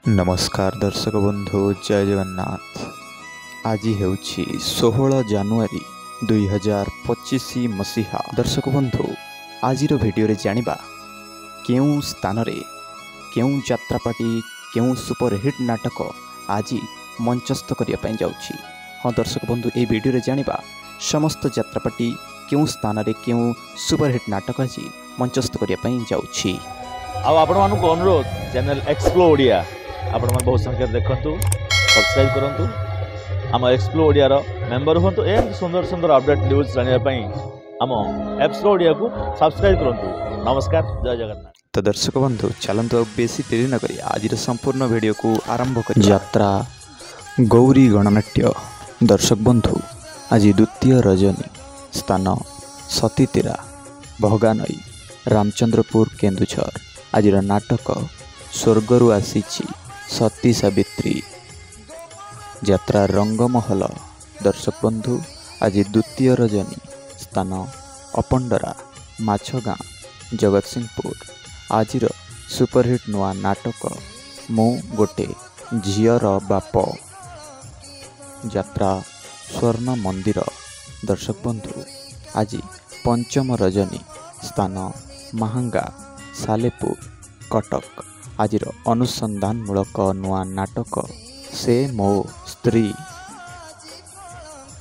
नमस्कार दर्शक बंधु जय जगन्नाथ। आज हूँ 16 जानुआरी 2025 मसीहा। दर्शक बंधु आज भिडियो जानिबा केउं स्थान रे केउं यात्रापाटी केउं सुपरहिट नाटक आज मंचस्थ करने जाउछि। हाँ दर्शक बंधु ए भिडियो जानिबा समस्त यात्रापाटी केउं स्थान रे केउं सुपरहिट नाटक आज मंचस्थ करने जाउछि। आपण मानक अनुरोध चैनल एक्सप्लो ओडिया आपण मन बहुत संख्या देखंतु सब्सक्राइब करंतु आम एक्सप्लो ओडिया रो मेंबर होंतु एम सुंदर सुंदर अपडेट न्यूज जानिया पई आम एक्सप्लो ओडिया को सब्सक्राइब करंतु। नमस्कार जय जगन्नाथ। तो दर्शक बंधु चलंतु बेसी देरी न करी आज संपूर्ण वीडियो को आरंभ करी। यात्रा गौरी गणनाट्य। दर्शक बंधु आज द्वितीय रजनी स्थान सतीतेरा भगानई रामचंद्रपुर केन्दुझर। आज नाटक स्वर्गरु आसीछि सती सावित्री। यात्रा रंगमहल। दर्शक बंधु आज द्वितीय रजनी स्थान अपंडरा माछगाँ जगतसिंहपुर। आज सुपरहिट नुआ नाटक मु गोटे झीर बाप। यात्रा स्वर्ण मंदिर। दर्शक बंधु आज पंचम रजनी स्थान महांगा सालेपुर कटक। आज अनुसंधान मूलक नुआ नाटक से मो स्त्री।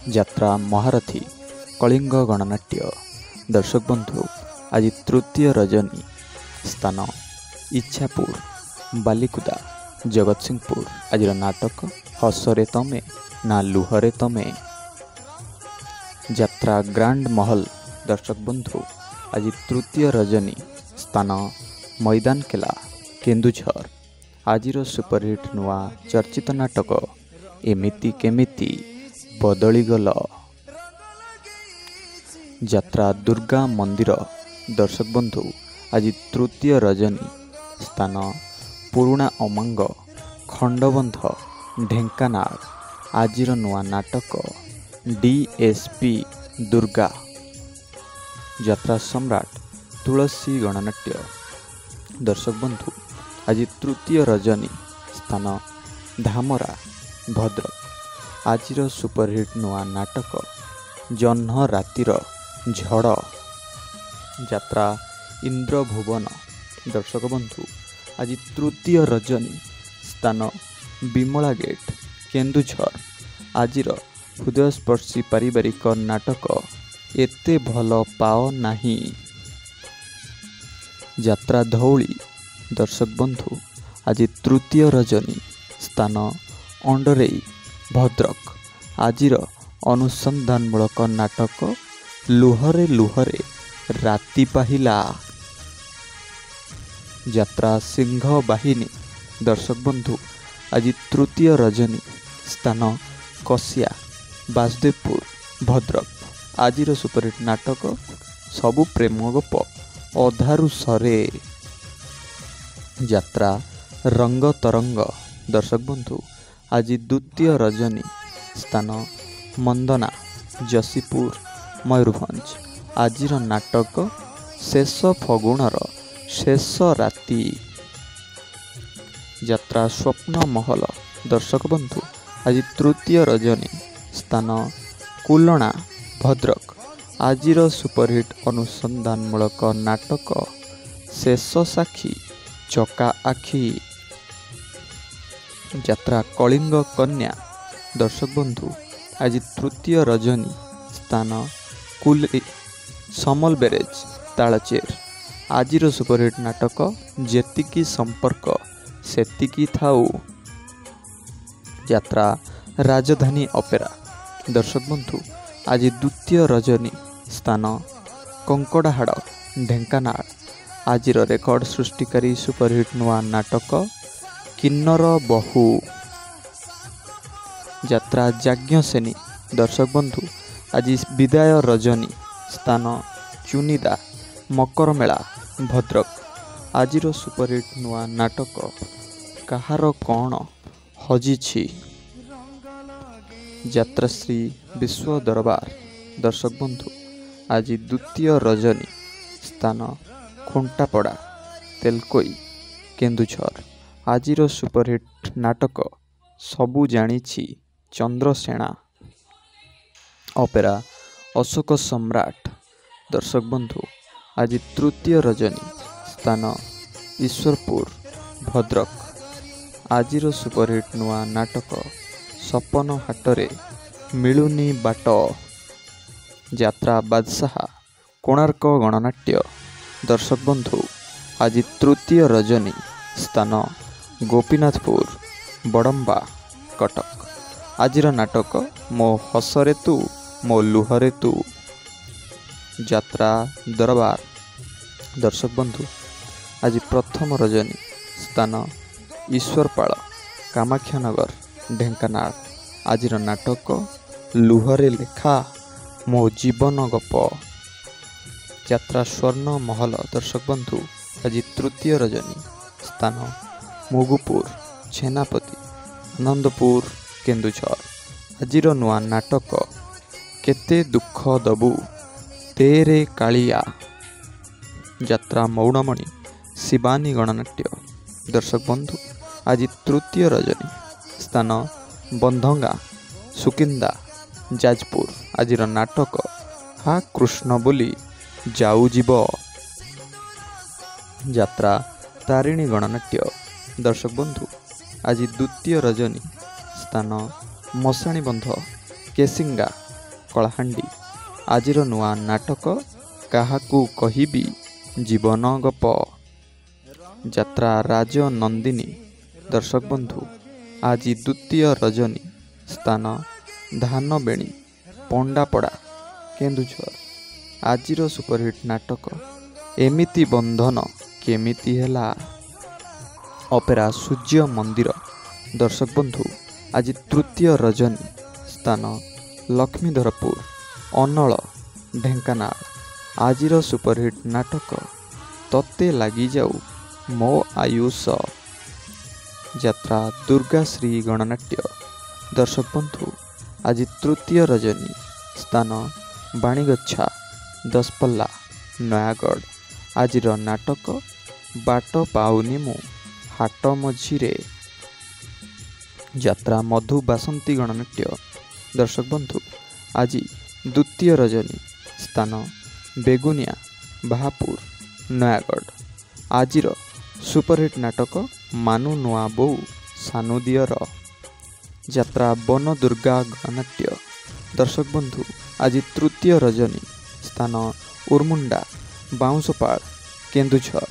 यात्रा महारथी कलिंग गणनाट्य। दर्शक बंधु आज तृतीय रजनी स्थान इच्छापुर बालिकुदा जगतसिंहपुर। आज नाटक हसरे तमे ना लुहरे तमे। यात्रा ग्रांड महल। दर्शक बंधु आज तृतीय रजनी स्थान मैदान केला केन्दुझर। आज सुपरहिट नुआ चर्चित नाटक एमिति केमिति बदलीगल। यात्रा दुर्गा मंदिर। दर्शक बंधु आज तृतीय रजनी स्थान पुरुणा अमांग खंडबंध ढेंकानाल। आज नुआ नाटक डीएसपी दुर्गा। यात्रा सम्राट तुलसी गणनाट्य। दर्शक बंधु आज तृतीय रजनी स्थान धामरा भद्रक। आज सुपरहिट नुआ नाटक जह्न रातिर झड़। यात्रा इंद्रभुवन। दर्शक बंधु आज तृतीय रजनी स्थान विमला गेट केन्दुझर। आज हृदयस्पर्शी पारिवारिक नाटक एते भल पाओ नाही। यात्रा धौली। दर्शक बंधु आज तृतीय रजनी स्थान अंडरेई भद्रक। आज अनुसंधान मूलक नाटक लुहरे लुहरे राति पाहिला। यात्रा सिंह बाहिनी। दर्शक बंधु आज तृतीय रजनी स्थान कसिया बासुदेवपुर भद्रक। आज सुपरहिट नाटक सबु प्रेम गप अधारु सरे। यात्रा रंग तरंग। दर्शक बंधु आज द्वितीय रजनी स्थान मंदना जसीपुर मयूरभंज। आज नाटक शेष फगुणर शेष राति। यात्रा स्वप्न महल। दर्शक बंधु आज तृतीय रजनी स्थान कुलणा भद्रक। आज सुपरहिट अनुसंधान मूलक नाटक शेष साक्षी चका आखि। यात्रा कलिंग कन्या। दर्शक बंधु आज तृतीय रजनी स्थान कुली समल बेरेज तालचेर। आज सुपरहिट नाटक जेतिकी संपर्क सेतिकी थाऊ। यात्रा राजधानी अपेरा। दर्शक बंधु आज द्वितीय रजनी स्थान कंकड़ाहाड़ ढेंकानाल। आज रेकर्ड सृष्टिकारी सुपरहिट नुआ नाटक किन्नर बहु। यात्रा याज्ञसेनी। दर्शक बंधु आज विदाय रजनी स्थान चुनिदा मकर मेला भद्रक। आज सुपरहिट नुआ नाटक कहार कौन हजिछि। यात्रा श्री विश्व दरबार। दर्शक बंधु आज द्वितीय रजनी स्थान खुंटापड़ा तेलकोई केन्दुझर। ଆଜିର ସୁପରହିଟ୍ ନାଟକ ସବୁ ଜାଣିଛି ଚନ୍ଦ୍ରସେଣା। ଅପେରା ଅଶୋକ ସମ୍ରାଟ। ଦର୍ଶକ ବନ୍ଧୁ ଆଜି ତୃତୀୟ ରଜନୀ, ସ୍ଥାନ ଈଶ୍ୱରପୁର, ଭଦ୍ରକ। ଆଜିର ସୁପରହିଟ୍ ନୂଆ ନାଟକ ସପନ ହାଟରେ ମିଳୁନି ବାଟ। ଯାତ୍ରା ବାଦଶାହା, କୋଣାର୍କ ଗଣନାଟ୍ୟ। ଦର୍ଶକ ବନ୍ଧୁ ଆଜି ତୃତୀୟ ରଜନୀ, ସ୍ଥାନ ଗୋପୀନାଥପୁର, ବଡ଼ମ୍ବା, କଟକ। ଆଜିର ନାଟକ ମୋ ହସରେ ତୁ ମୋ ଲୁହରେ ତୁ। ଯାତ୍ରା ଦରବାର। ଦର୍ଶକ ବନ୍ଧୁ ଆଜି ପ୍ରଥମ ରଜନୀ, ସ୍ଥାନ ଈଶ୍ୱରପାଳ, କାମାକ୍ଷାନଗର, ଢେଙ୍କାନାଳ। ଆଜିର ନାଟକ ଲୁହରେ ଲେଖା ମୋ ଜୀବନ ଗପ। ଯାତ୍ରା ସ୍ୱର୍ଣ୍ଣ ମହଲ। ଦର୍ଶକ ବନ୍ଧୁ ଆଜି ତୃତୀୟ ରଜନୀ, ସ୍ଥାନ ମୁଗୁପୁର, ଛେନାପତି, ଆନନ୍ଦପୁର, କେନ୍ଦୁଝର। ଆଜିର ନୂଆ ନାଟକ କେତେ ଦୁଃଖ ଦବୁ ତେରେ କାଳିଆ। ଯାତ୍ରା ମୌଡ଼ମଣି, ଶିବାନୀ ଗଣନାଟ୍ୟ। ଦର୍ଶକ ବନ୍ଧୁ ଆଜି ତୃତୀୟ ରଜନୀ, ସ୍ଥାନ ବନ୍ଧଙ୍ଗା, ସୁକିନ୍ଦା, ଯାଜପୁର। ଆଜିର ନାଟକ ହା କୃଷ୍ଣ ବୋଲି ଯାଉ ଯିବ। ଯାତ୍ରା ତାରିଣୀ ଗଣନାଟ୍ୟ। ଦର୍ଶକ ବନ୍ଧୁ ଆଜି ଦ୍ୱିତୀୟ ରଜନୀ, ସ୍ଥାନ ମଶାଣୀ ବନ୍ଧ, କେସିଙ୍ଗା, କଳାହାଣ୍ଡି। ଆଜିର ନୂଆ ନାଟକ କାହାକୁ କହିବି ଜୀବନ ଗପ। ଯାତ୍ରା ରାଜନନ୍ଦିନୀ। ଦର୍ଶକ ବନ୍ଧୁ ଆଜି ଦ୍ୱିତୀୟ ରଜନୀ, ସ୍ଥାନ ଧାନବେଣୀ, ପଣ୍ଡାପଡ଼ା, କେନ୍ଦୁଝର। ଆଜିର ସୁପରହିଟ୍ ନାଟକ ଏମିତି ବନ୍ଧନ କେମିତି ହେଲା। ଅପେରା ସୂର୍ଯ୍ୟ ମନ୍ଦିର। ଦର୍ଶକ ବନ୍ଧୁ ଆଜି ତୃତୀୟ ରଜନୀ, ସ୍ଥାନ ଲକ୍ଷ୍ମୀଧରପୁର, ଅନଳ, ଢେଙ୍କାନାଳ। ଆଜିର ସୁପରହିଟ୍ ନାଟକ ତତେ ଲାଗିଯାଉ ମୋ ଆୟୁଷ। ଯାତ୍ରା ଦୁର୍ଗାଶ୍ରୀ ଗଣନାଟ୍ୟ। ଦର୍ଶକ ବନ୍ଧୁ ଆଜି ତୃତୀୟ ରଜନୀ, ସ୍ଥାନ ବାଣୀଗଛା, ଦଶପଲ୍ଲା, ନୟାଗଡ଼। ଆଜିର ନାଟକ ବାଟ ପାଉନି ମୁଁ ହାଟ ମଝିରେ। ଯାତ୍ରା ମଧୁ ବାସନ୍ତୀ ଗଣନାଟ୍ୟ। ଦର୍ଶକ ବନ୍ଧୁ ଆଜି ଦ୍ୱିତୀୟ ରଜନୀ, ସ୍ଥାନ ବେଗୁନିଆ, ବାହାପୁର, ନୟାଗଡ଼। ଆଜିର ସୁପରହିଟ୍ ନାଟକ ମାନୁ ନୂଆ ବୋଉ ସାନୁ ଦିଅର। ଯାତ୍ରା ବନ ଦୁର୍ଗା ଗଣନାଟ୍ୟ। ଦର୍ଶକ ବନ୍ଧୁ ଆଜି ତୃତୀୟ ରଜନୀ, ସ୍ଥାନ ଉର୍ମୁଣ୍ଡା, ବାଉଁଶପାଳ, କେନ୍ଦୁଝର।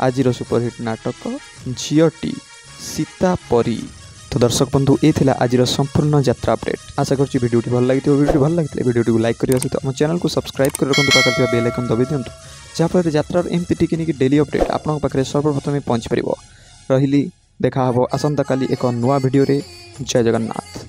ଆଜିର ସୁପରହିଟ୍ ନାଟକ ଝିଅଟି ସୀତା ପରି। ତ ଦର୍ଶକ ବନ୍ଧୁ ଏ ଥିଲା ଆଜିର ସମ୍ପୂର୍ଣ୍ଣ ଯାତ୍ରା ଅପଡେଟ୍। ଆଶା କରୁଛି ଭିଡ଼ିଓଟି ଭଲ ଲାଗିଥିବ। ଭିଡ଼ିଓଟି ଭଲ ଲାଗିଥିଲେ ଭିଡ଼ିଓଟିକୁ ଲାଇକ୍ କରିବା ସହିତ ଆମ ଚ୍ୟାନେଲକୁ ସବସ୍କ୍ରାଇବ୍ କରି ରଖନ୍ତୁ, ପାଖରେ ଥିବା ବେଲ୍ ଆଇକନ୍ ଦବାଇ ଦିଅନ୍ତୁ, ଯାହାଫଳରେ ଯାତ୍ରାର ଏମିତି ଟିକିନିକି ଡେଲି ଅପଡେଟ୍ ଆପଣଙ୍କ ପାଖରେ ସର୍ବପ୍ରଥମେ ପହଞ୍ଚିପାରିବ। ରହିଲି, ଦେଖା ହେବ ଆସନ୍ତାକାଲି ଏକ ନୂଆ ଭିଡ଼ିଓରେ। ଜୟ ଜଗନ୍ନାଥ।